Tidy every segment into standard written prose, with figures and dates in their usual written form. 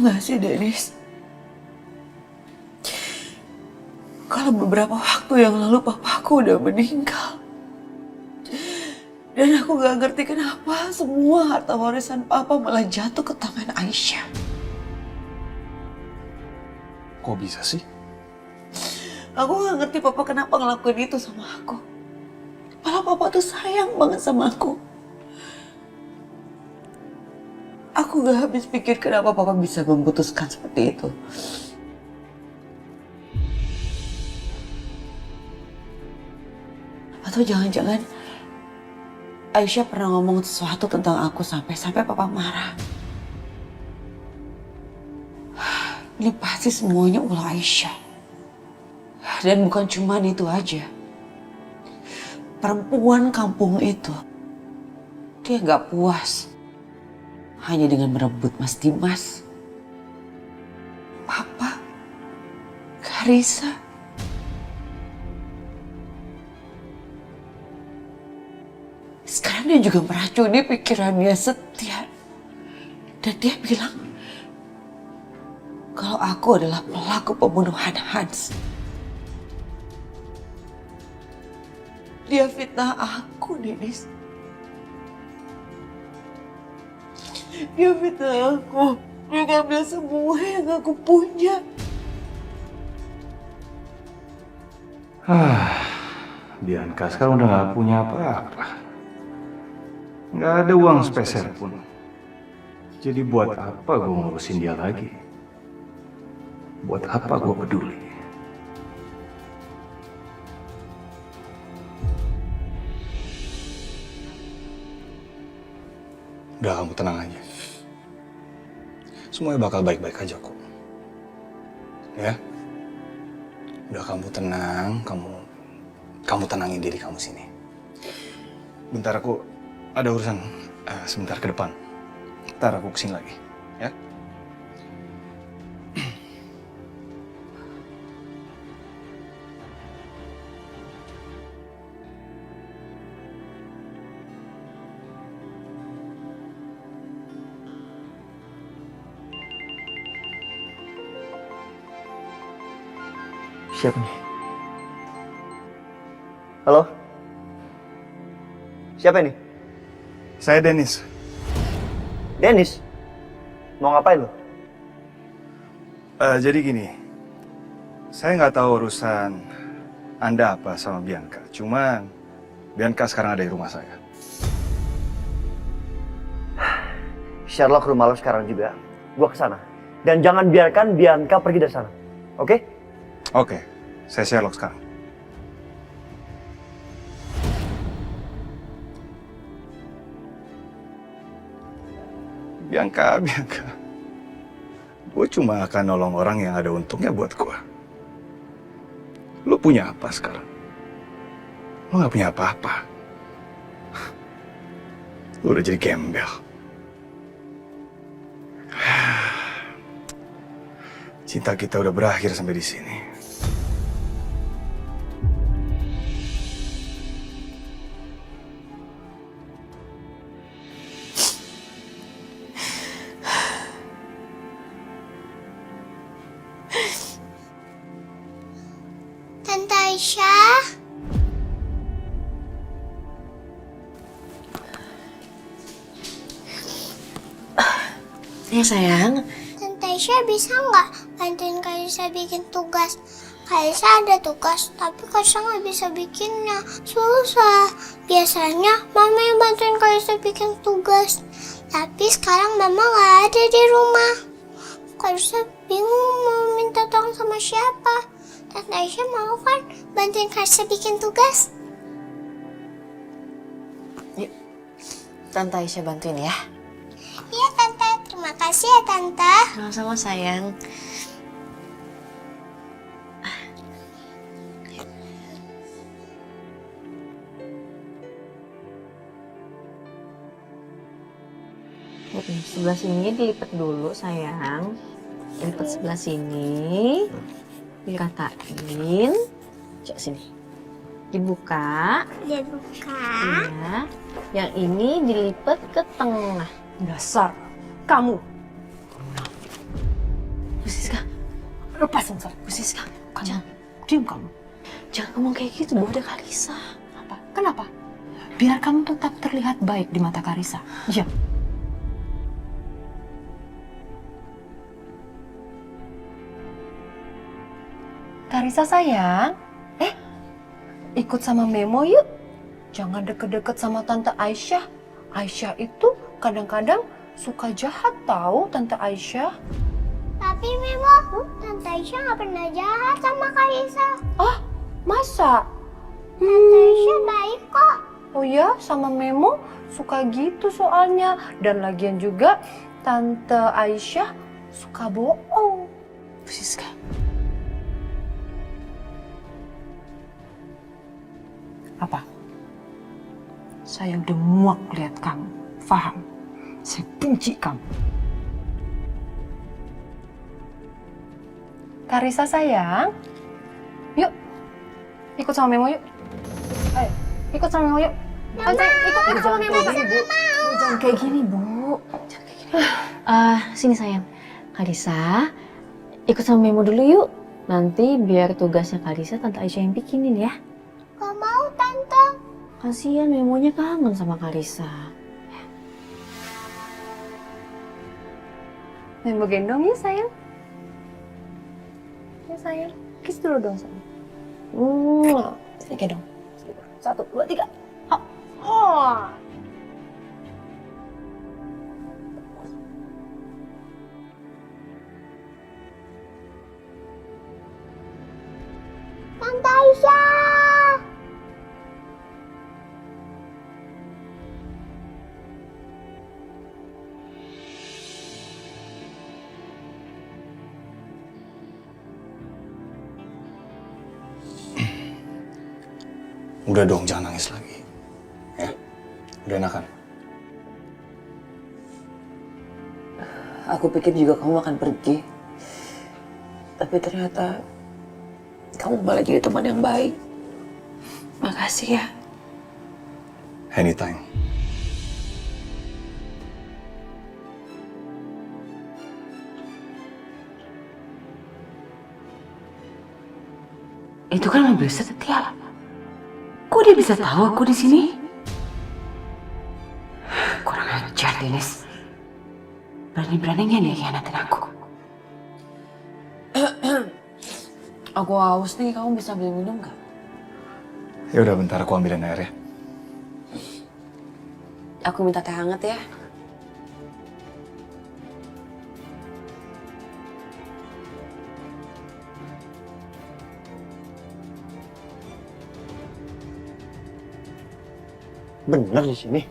gak sih, Dennis? Kalau beberapa waktu yang lalu papaku udah meninggal. Dan aku gak ngerti kenapa semua harta warisan papa malah jatuh ke tangan Aisyah. Kok bisa sih? Aku gak ngerti papa kenapa ngelakuin itu sama aku. Malah papa tuh sayang banget sama aku. Aku gak habis pikir kenapa papa bisa memutuskan seperti itu. Atau jangan-jangan Aisyah pernah ngomong sesuatu tentang aku sampai papa marah. Ini pasti semuanya ulah Aisyah. Dan bukan cuma itu aja. Perempuan kampung itu, dia gak puas hanya dengan merebut Mas Dimas, Papa, Karissa. Sekarang dia juga meracuni pikirannya Setia. Dan dia bilang kalau aku adalah pelaku pembunuhan Hans. Dia fitnah aku, Dennis. Dia fitnah aku. Dia ngambil semua yang aku punya. Bianca sekarang udah gak punya apa-apa. Gak ada uang spesial pun. Jadi buat apa gue ngurusin dia lagi? Buat apa gue peduli? Udah, kamu tenang aja. Semuanya bakal baik-baik aja kok. Ya? Udah, kamu tenang, kamu tenangin diri kamu sini. Bentar, aku ada urusan sebentar ke depan. Ntar aku kesini lagi, ya? Siapa nih? Halo? Siapa ini? Saya Dennis. Dennis? Mau ngapain lo? Jadi gini, saya nggak tahu urusan Anda apa sama Bianca. Cuman Bianca sekarang ada di rumah saya. Sherlock, rumah lo sekarang juga. Gua kesana. Dan jangan biarkan Bianca pergi dari sana. Oke? Oke, saya Sherlock sekarang. Bianca. Gue cuma akan nolong orang yang ada untungnya buat gue. Lu punya apa sekarang? Lu gak punya apa-apa. Lu udah jadi gembel. Cinta kita udah berakhir sampai di sini. Tante Aisyah? Ya sayang. Tante Aisyah bisa nggak bantuin Karissa bikin tugas? Karissa ada tugas, tapi Karissa nggak bisa bikinnya. Susah. Biasanya Mama yang bantuin Karissa bikin tugas. Tapi sekarang Mama nggak ada di rumah. Karissa bingung mau minta tolong sama siapa. Tante Aisyah mau kan bantuin Karissa bikin tugas? Yuk, Tante Aisyah bantuin ya. Iya Tante, terima kasih ya Tante. Sama-sama sayang. Sebelah sini dilipat dulu sayang. Lipat sebelah sini. Dikatain. Cek sini. Dibuka. Dibuka. Iya. Yang ini dilipat ke tengah. Dasar kamu. Lepasin Sar. Bu Siska, Kamu, diam kamu. jangan ngomong kayak gitu, Bu. Ada Kalisa. Apa? Kenapa? Biar kamu tetap terlihat baik di mata Karisa. Iya. Karisa sayang, ikut sama Memo yuk. Jangan deket-deket sama Tante Aisyah. Aisyah itu kadang-kadang suka jahat tahu Tante Aisyah. Tapi Memo, Tante Aisyah nggak pernah jahat sama Kalisa. Ah, masa? Tante Aisyah baik kok. Oh ya, sama Memo suka gitu soalnya. Dan lagian juga Tante Aisyah suka bohong. Bu Siska. Apa? Saya udah muak lihat kamu. Paham? Saya benci kamu. Karisa sayang, yuk ikut sama Memo yuk. Ayo, ikut sama Memo yuk. Ayo, ikut sama Memo. Jangan kayak gini, Bu. Jangan kayak gini. Sini sayang. Kalisa, ikut sama Memo dulu yuk. Nanti biar tugasnya Kalisa Tante Aisyah yang bikinin ya. Gak mau Tante. Kasihan Memonya kangen sama Kalisa. Memo gendong ya sayang. Ya sayang, kiss dulu dong sayang. Sini gendong. 1, 2, 3. Hop. Oh. Tante Aisyah. Udah dong, jangan nangis lagi. Ya, udah enakan. Aku pikir juga kamu akan pergi. Tapi ternyata kamu malah jadi teman yang baik. Makasih ya. Anytime. Itu kan mobil Setia. Kok dia bisa tahu aku di sini? Kurang ajar, Dennis. Berani-beraninya dia khianatin aku. Aku haus nih, kamu bisa beli minum gak? Ya udah bentar, aku ambilin air ya. Aku minta teh hangat ya. Bener di sini.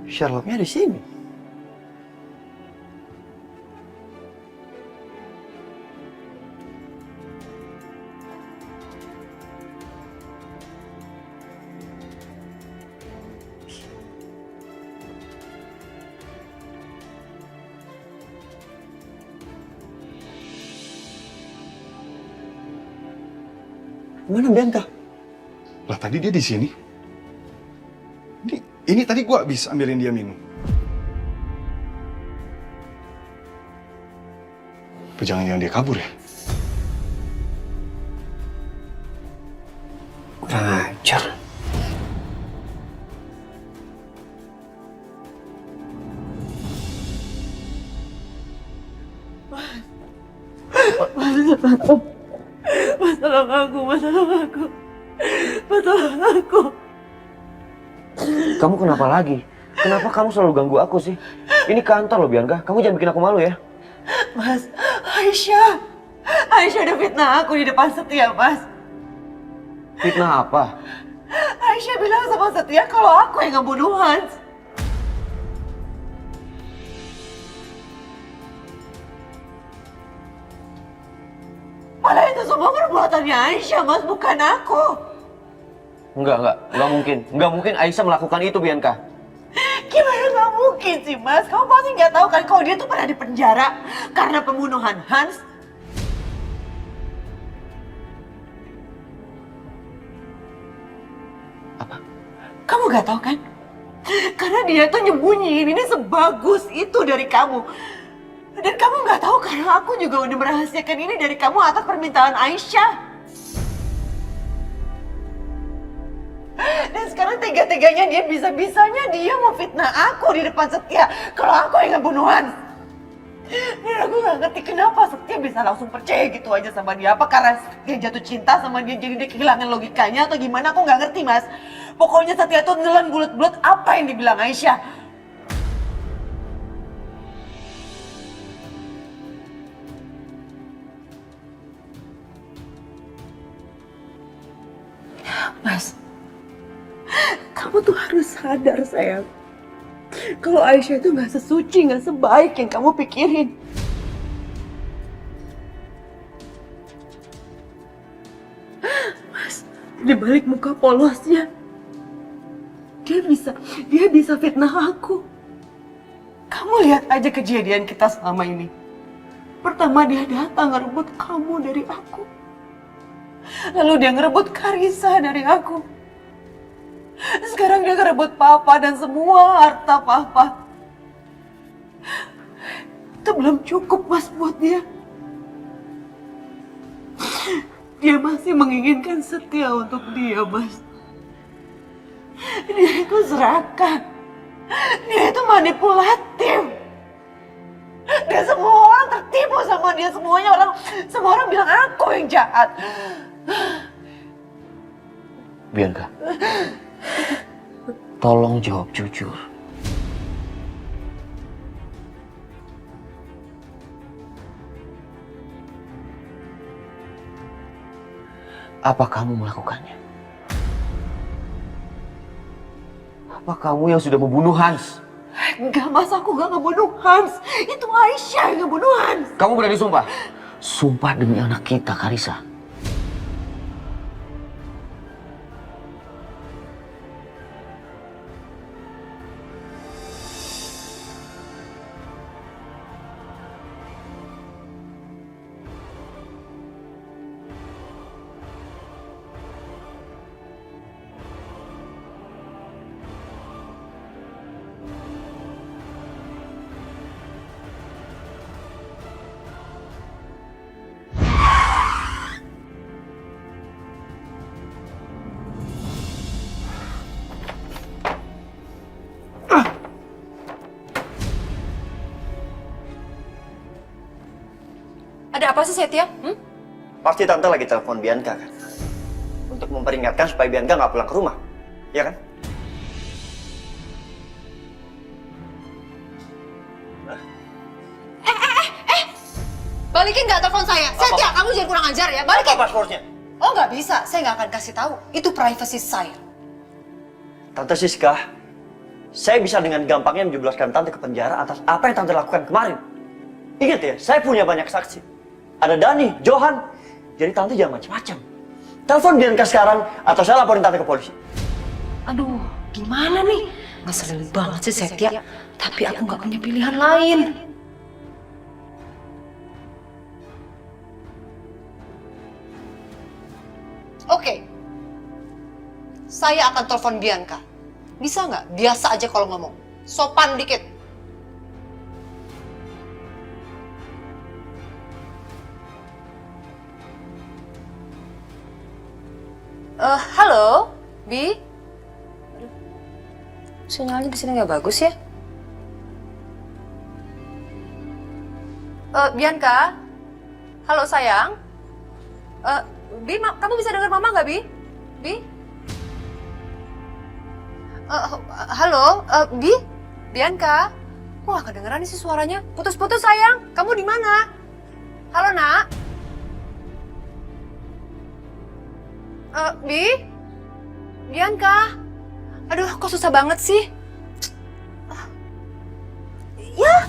Sherlocknya di sini. Mana Bianca? Lah tadi dia di sini. Ini tadi gua habis ambilin dia minum. Apa jangan-jangan dia kabur ya? Kurang ajar. Tolong aku, tolong aku. Tolong aku. Kamu kenapa lagi? Kenapa kamu selalu ganggu aku sih? Ini kantor loh Bianca, kamu jangan bikin aku malu ya. Mas, Aisyah. Aisyah udah fitnah aku di depan Setia, Mas. Fitnah apa? Aisyah bilang sama Setia kalau aku yang ngebunuh Hans. Malah itu semua perbuatannya Aisyah, Mas, bukan aku. Enggak mungkin. Enggak mungkin Aisyah melakukan itu, Bianca. Gimana nggak mungkin sih, Mas? Kamu pasti nggak tahu kan kalau dia tuh pernah dipenjara karena pembunuhan Hans. Apa? Kamu nggak tahu kan? Karena dia tuh nyembunyiin ini sebagus itu dari kamu. Dan kamu nggak tahu karena aku juga udah merahasiakan ini dari kamu atas permintaan Aisyah. Dan sekarang tega-teganya dia bisa-bisanya dia mau fitnah aku di depan Setia kalau aku yang ngebunuh Hans. Dan aku nggak ngerti kenapa Setia bisa langsung percaya gitu aja sama dia. Apa karena dia jatuh cinta sama dia jadi dia kehilangan logikanya atau gimana, aku nggak ngerti Mas. Pokoknya Setia tuh nelan bulat-bulat apa yang dibilang Aisyah. Mas, kamu tuh harus sadar sayang. Kalau Aisyah itu gak sesuci, gak sebaik yang kamu pikirin. Mas, di balik muka polosnya, dia bisa fitnah aku. Kamu lihat aja kejadian kita selama ini. Pertama dia datang ngerebut kamu dari aku. Lalu dia ngerebut Karissa dari aku. Sekarang dia ngerebut papa dan semua harta papa. Itu belum cukup Mas buat dia. Dia masih menginginkan Setia untuk dia, Mas. Dia itu serakah. Dia itu manipulatif. Dan semua orang tertipu sama dia. Semua orang bilang aku yang jahat. Bianca, tolong jawab jujur. Apa kamu melakukannya? Apa kamu yang sudah membunuh Hans? Enggak Mas, aku gak ngebunuh Hans. Itu Aisyah yang ngebunuh Hans. Kamu berani sumpah? Sumpah demi anak kita, Karissa. Ada apa sih Setia? Pasti tante lagi telepon Bianca kan? Untuk memperingatkan supaya Bianca nggak pulang ke rumah, ya kan? Balikin nggak telepon saya? Setia, kamu jangan kurang ajar ya. Balikin. Apa passwordnya? Oh nggak bisa, saya nggak akan kasih tahu. Itu privasi saya. Tante Siska, saya bisa dengan gampangnya menjebloskan tante ke penjara atas apa yang tante lakukan kemarin. Ingat ya, saya punya banyak saksi. Ada Dani, Johan. Jadi tante jangan macam-macam. Telepon Bianca sekarang atau saya laporin tante ke polisi. Aduh, gimana nih? Ngeselin banget sih Setia. Tapi aku nggak punya pilihan lain. Oke. Saya akan telepon Bianca. Bisa nggak? Biasa aja kalau ngomong. Sopan dikit. Halo, Bi. Aduh, sinyalnya di sini nggak bagus ya. Bianca, halo sayang. Bi, kamu bisa dengar Mama nggak, Bi? Bi? Halo, Bi? Bianca? Kok nggak kedengeran sih suaranya? Putus-putus sayang. Kamu di mana? Halo, Nak. Bi? Bianca? Aduh, kok susah banget sih? Ya!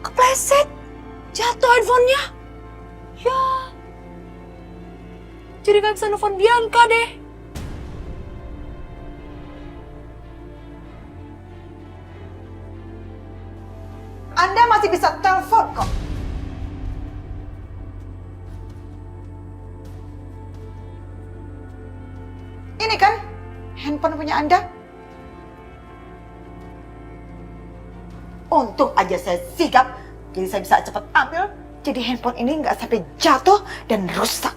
Kepleset! Jatuh handphonenya! Ya! Jadi gak bisa nelfon Bianca deh. Anda masih bisa telepon kok. Ini kan handphone punya Anda. Untung aja saya sigap, jadi saya bisa cepat ambil. Jadi handphone ini nggak sampai jatuh dan rusak.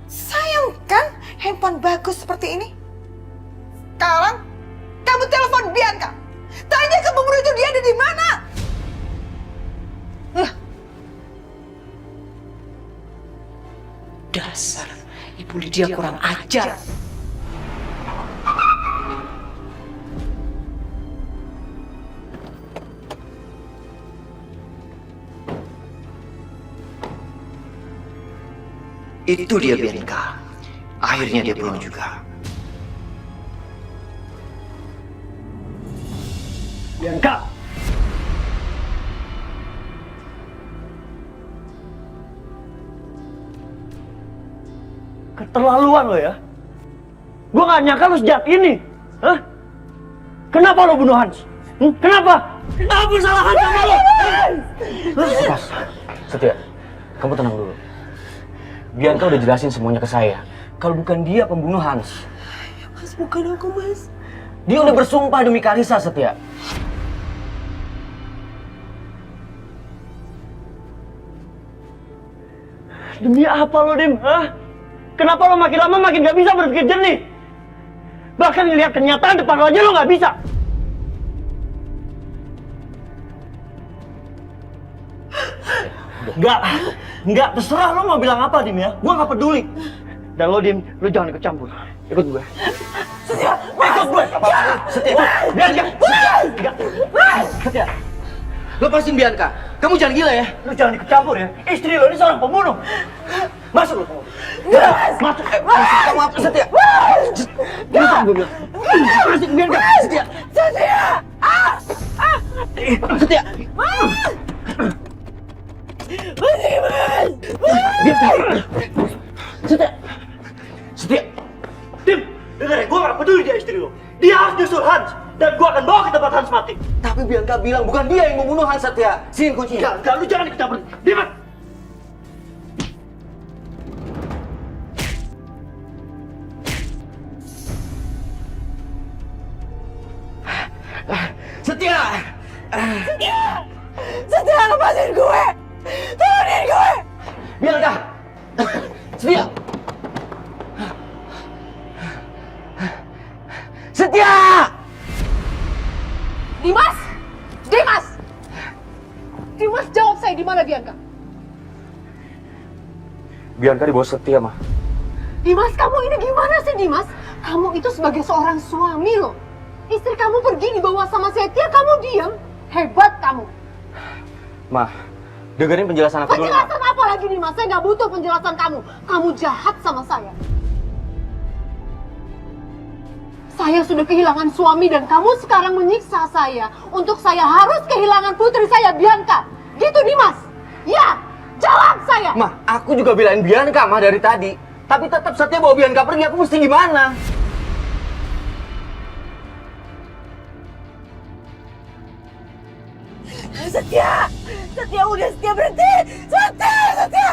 Sayang kan handphone bagus seperti ini? Sekarang kamu telepon Bianca. Tanya ke pembunuh itu dia ada di mana? Dasar Ibu Lydia kurang ajar. Itu dia Bianca. Akhirnya dia pulang juga. Bianca! Keterlaluan lo ya. Gue gak nyangka lo sejahat ini. Hah? Kenapa lo bunuh Hans? Kenapa? Apa salah Hans sama lo? Pas, Setia, kamu tenang dulu. Bianca udah jelasin semuanya ke saya. Kalau bukan dia pembunuh Hans. Mas, bukan aku, Mas. Dia udah bersumpah demi Karissa, Setia. Demi apa lo, Dim? Hah? Kenapa lo makin lama makin gak bisa berpikir jernih? Bahkan ngelihat kenyataan depan lo aja lo gak bisa. Enggak, terserah lo mau bilang apa, Dim ya. Gua gak peduli. Dan lo, Dim, lo jangan ikut campur. Ikut gue. Setia, ikut gue. Setia, Bianca. Setia. Lepasin Bianca. Kamu jangan gila ya. Lo jangan ikut campur ya. Istri lo ini seorang pembunuh. Masuk lo. Masuk. Kamu apa, Setia? Masuk gue bilang. Masuk Bianca. Setia. Setia. Setia. Setia. Dim, dengar ya, gue gak peduli dia istri lo. Dia harus nyusul Hans. Dan gue akan bawa ke tempat Hans mati. Tapi Bianca bilang bukan dia yang membunuh Hans, Setia. Sini kuncinya. Enggak, lu jangan ikut campur. Dimas! Setia. Setia, lepasin gue! Turunin gue! Bianca. Setia. Setia. Dimas! Dimas! Dimas, jawab saya, di mana Bianca? Bianca dibawa Setia, mah. Dimas, kamu ini gimana sih, Dimas? Kamu itu sebagai seorang suami loh. Istri kamu pergi dibawa sama Setia, kamu diam. Hebat kamu. Mah, dengerin penjelasan aku dulu. Penjelasan apa lagi, Dimas? Saya nggak butuh penjelasan kamu. Kamu jahat sama saya. Saya sudah kehilangan suami dan kamu sekarang menyiksa saya. Untuk saya harus kehilangan putri saya, Bianca. Gitu, Dimas? Ya, jawab saya. Mah, aku juga belain Bianca, mah, dari tadi. Tapi tetap Setia bawa Bianca pergi, aku mesti gimana? Setia! Setia, udah, Setia, berhenti! Setia! Setia!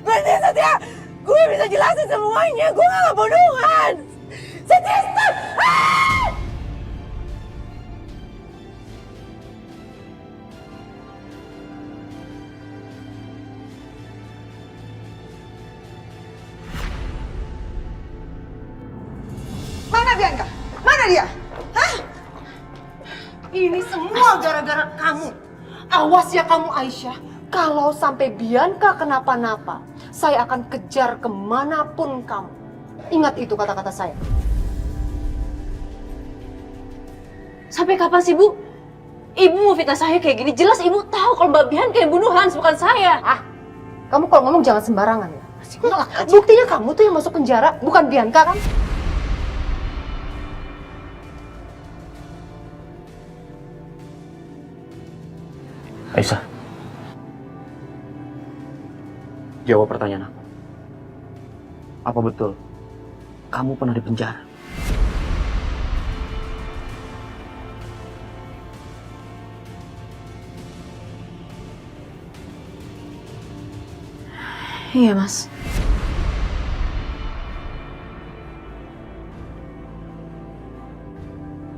Berhenti, Setia! Gue bisa jelasin semuanya! Gue gak ngebunuhan! Setia, stop! Ah! Mana Bianca? Mana dia? Hah? Ini semua gara-gara kamu. Awas ya kamu, Aisyah. Kalau sampai Bianca kenapa-napa, saya akan kejar kemanapun kamu. Ingat itu kata-kata saya. Sampai kapan sih, Bu? Ibu mau fitnah saya kayak gini. Jelas Ibu tahu kalau Mbak Bianca yang bunuh Hans, bukan saya. Ah, kamu kalau ngomong jangan sembarangan ya. Buktinya kamu tuh yang masuk penjara, bukan Bianca kan? Aisyah, jawab pertanyaan aku. Apa betul kamu pernah di penjara? Iya, Mas.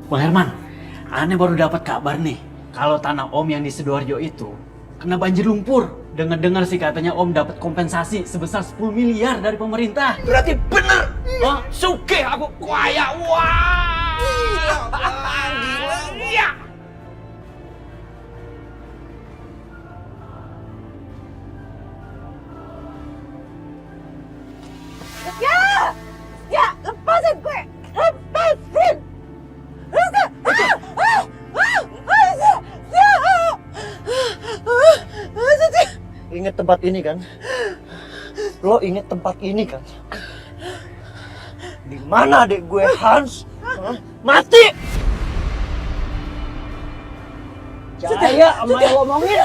Bang Herman, aneh baru dapat kabar nih. Kalau tanah Om yang di Sidoarjo itu kena banjir lumpur. Dengar-dengar sih katanya Om dapat kompensasi sebesar 10 miliar dari pemerintah. Berarti bener. Oh, sugih aku kaya. Wah. Gila. Ya, lepasin gue! Lepasin! Ingat tempat ini kan? Lo ingat tempat ini kan? Di mana adik gue Hans? Hah? Mati! Jaya sama yang lo omongin.